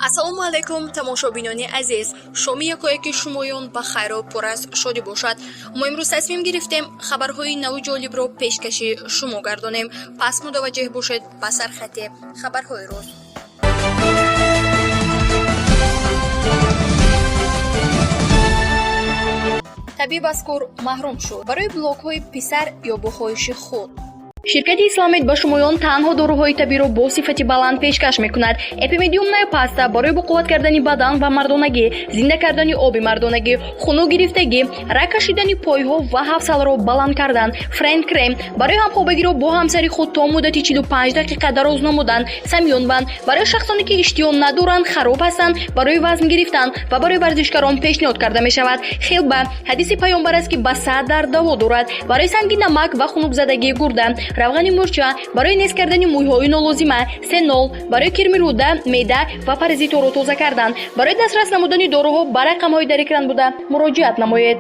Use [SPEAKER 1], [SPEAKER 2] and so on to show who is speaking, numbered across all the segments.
[SPEAKER 1] ассалому алайкум тамошобинони азиз, шоми якояки шумоён ба хайру пур аз шодӣ бошад. мо имрӯз тасмим гирифтем хабарҳои нави ҷолибро пешкаши шумо гардонем. Пас мутаваҷҷеҳ бошед ба сархати хабарҳои рӯз. табиб аз кор маҳрум шуд барои блокҳои писар ё бо хоҳиши худ. Ширкати Исламед ба шумоён танҳо доруҳои табиро бо сифати баланд пешкаш мекунад. Эпимедиумная паста барои боқувват кардани бадан ва мардонагӣ, зинда кардани оби мардонагӣ, хунук гирифтагӣ, рак кашидани пойҳо ва ҳафсалро баланд кардан, френд крем барои ҳамхобагиро бо ҳамсари худ то муддати 45 дақиқа дароз намудан, самёнванд барои шахсоне ки иштиҳо надоранд, хароб ҳастанд, барои вазн гирифтан ва барои варзишкарон пешниҳод карда мешавад. Хелба ҳадиси пайғамбар аст ки ба 100 дард даво дорад. Барои санги намак ва хунукзадагии гурда, равғани мурча барои нест кардани мӯйҳои нолозима, сенол барои кирми рӯда, меъда ва паразитҳоро тоза кардан. Барои дастрас намудани доруҳо ба рақамҳои дар экран буда муроҷиат намоед.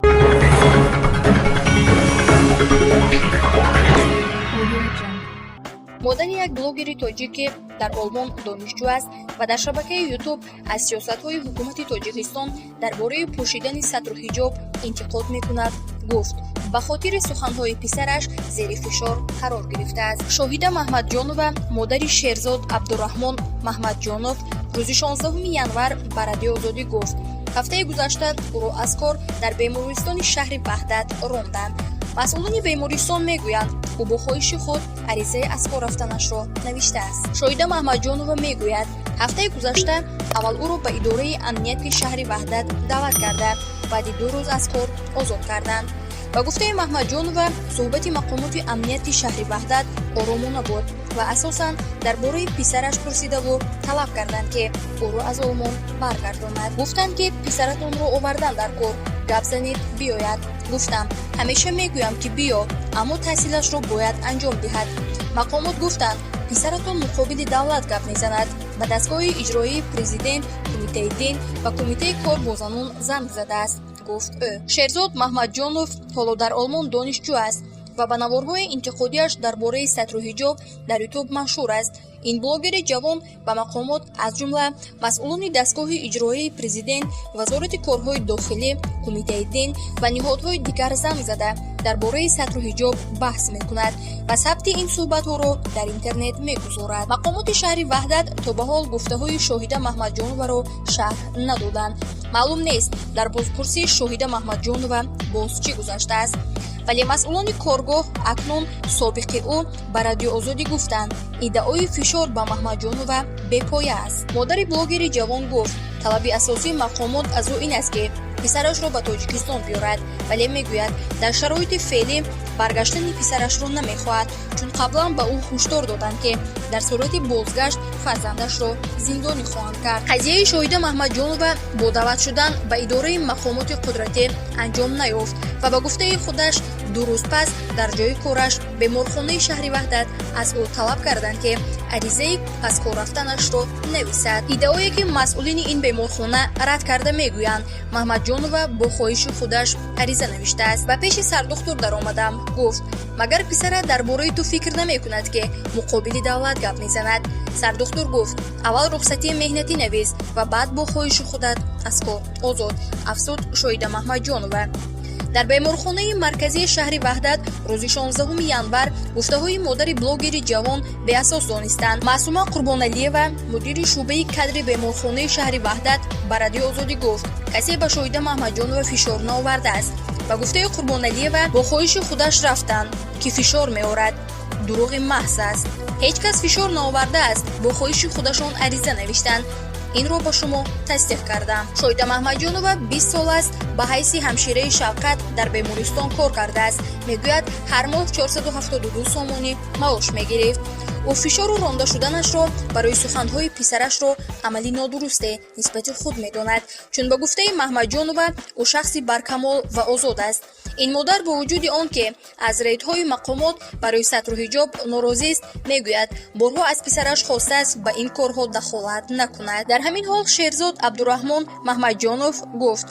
[SPEAKER 1] моддари як блогери тоҷик ки дар олмон донишҷӯ аст ва дар шабакаи ютуб аз сиёсатҳои ҳукумати тоҷикистон дар бораи пӯшидани сатру ҳиҷоб интиқод мекунад, гуфт ба хотири суханҳои писараш зери фишор қарор гирифтааст. шоҳида маҳмадҷонова модари шерзод абдураҳмон маҳмадҷонов рӯзи 16 январ ба радиои Озодӣ гуфт ҳафтаи гузашта ӯро аз кор дар бемористони шаҳри Баҳдад ронданд. масъулони бемористон мегӯянд ӯ бо хоҳиши худ аризаи аз кор рафтанашро навиштааст. шоҳида маҳмадҷонова мегӯяд ҳафтаи гузашта аввал ӯро ба идораи амнияти шаҳри Ваҳдат даъват карда, баъди 2 рӯз аз кор озод карданд. ба гуфтаи маҳмадҷонова суҳбати мақомоти амнияти шаҳри Ваҳдат оромона буд ва асосан дар бораи писараш пурсидаву талаб карданд ки ӯро аз олмон баргардонад. гуфтанд ки писаратонро овардан дар кор, гап занид биёяд. гуфтам ҳамеша мегӯям ки биё, аммо таҳсилашро бояд анҷом диҳад. мақомот гуфтанд писаратон муқобили давлат гап мезанад. ба дастгоҳи иҷроии президент, кумитаи дин ва кумитаи кор бо занон занг задааст, гуфт ӯ. шерзод маҳмадҷонов ҳоло дар олмон донишҷӯ аст ва ба наворҳои интиқодиаш дар бораи сатру ҳиҷоб дар ютуб машҳур аст. ин блогери ҷавон ба мақомот аз ҷумла масъулони дастгоҳи иҷроии президент, вазорати корҳои дохилӣ, кумитаи дин ва ниҳодҳои дигар занг зада дар бораи сатру ҳиҷоб баҳс мекунад ва сабти ин суҳбатҳоро дар интернет мегузорад. мақомоти шаҳри Ваҳдат то ба ҳол гуфтаҳои шоҳида маҳмадҷоноваро шарҳ надоданд. маълум нест дар бозпурсии шоҳида маҳмадҷонова боз чӣ гузаштааст, вале масъулони коргоҳ акнун собиқи ӯ ба радиои Озодӣ гуфтанд иддаои фишор ба маҳмадҷонова бепоя аст. модари блогери ҷавон гуфт талаби асосии мақомот аз ӯ ин аст ки писарашро ба тоҷикистон биёрад, вале мегӯяд дар шароити феълӣ баргаштани писарашро намехоҳад, чун қаблан ба ӯ ҳушдор доданд ки дар сурати бозгашт фарзандашро зиндонӣ хоҳанд кард. қазияи шоҳида маҳмадҷонова бо даъват шудан ба идораи мақомоти қудратӣ анҷом наёфт ва ба гуфтаи худаш 2 рӯз пас дар ҷои кораш беморхонаи шаҳри Ваҳдат аз ӯ талаб карданд ки аризаи аз кор рафтанашро нависад. иддаое ки масъулини ин беморхона рад карда мегӯянд маҳмадҷонова бо хоҳиши худаш ариза навиштааст. ба пеши сардухтур даромадам, гуфт магар писарат дар бораи ту фикр намекунад ки муқобили давлат гап мезанад. сардухтур гуфт аввал рухсатии меҳнатӣ навис ва баъд бо хоҳиши худат аз кор озод, афзуд шоҳида маҳмадҷонова. дар беморхонаи марказии шаҳри Ваҳдат рӯзи 16 январ гуфтаҳои модари блогери ҷавон беасос донистанд. маъсума қурбоналиева мудири шӯъбаи кадри беморхонаи шаҳри Ваҳдат ба радиои Озодӣ гуфт касе ба шоҳида маҳмадҷонова фишор наовардааст. ба гуфтаи қурбоналиева бо хоҳиши худаш рафтанд ки фишор меорад. дурӯғи маҳз аст. ҳеҷ кас фишор наовардааст, бо хоҳиши худашон ариза навиштанд. инро ба шумо тасдиқ кардам. шоҳида маҳмадҷонова 20 сол аст ба ҳайси ҳамшираи шавқат дар бемористон кор кардааст. мегӯяд ҳар моҳ 472 сомонӣ маош мегирифт. ӯ фишору ронда шуданашро барои суханҳои писарашро амали нодурусте нисбати худ медонад, чун ба гуфтаи маҳмадҷонова ӯ шахси баркамол ва озод аст. ин модар бо вуҷуди он ки аз рейдҳои мақомот барои сатру ҳиҷоб норозист, мегӯяд борҳо аз писараш хостааст ба ин корҳо дахолат накунад. дар ҳамин ҳол шерзод абдураҳмон маҳмадҷонов гуфт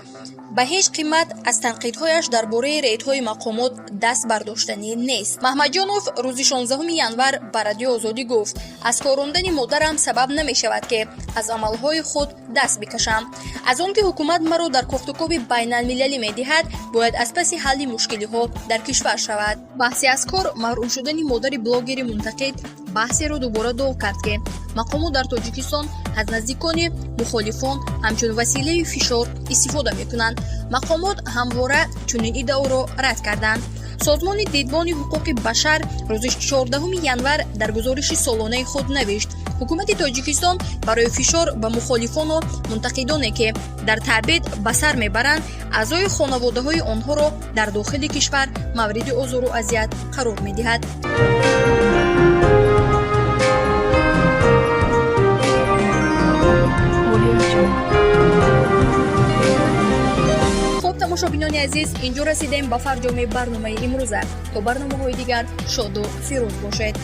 [SPEAKER 1] ба ҳеҷ қимат аз танқидҳояш дар бораи рейдҳои мақомот даст бардоштанӣ нест. маҳмадҷонов рӯзи 16 январ ба радиои Озодӣ гуфт: аз корондани модарам сабаб намешавад ки аз амалҳои худ даст бикашам. аз он ки ҳукумат маро дар кофтукови байналмилалӣ медиҳад, бояд аз паси ҳалли мушкилиҳо дар кишвар шавад. баҳси аз кор маҳрум шудани модари блогери мунтақид баҳсеро дубора дог кард ки мақомот дар Тоҷикистон аз наздикони мухолифон ҳамчун василаи фишор истифода мекунанд. мақомот ҳамвора чунин иддаоро рад карданд. созмони дидбони ҳуқуқи башар рӯзи 14 январ дар гузориши солонаи худ навишт: ҳукумати Тоҷикистон барои фишор ба мухолифону мунтақидоне ки дар тарбет ба сар мебаранд, аъзои хонаводаҳои онҳоро дар дохили кишвар мавриди озору азият қарор медиҳад. тамошобинони азиз, инҷо расидем ба фарҷоми барномаи имрӯза. То барномаҳои дигар шоду фирӯз бошед.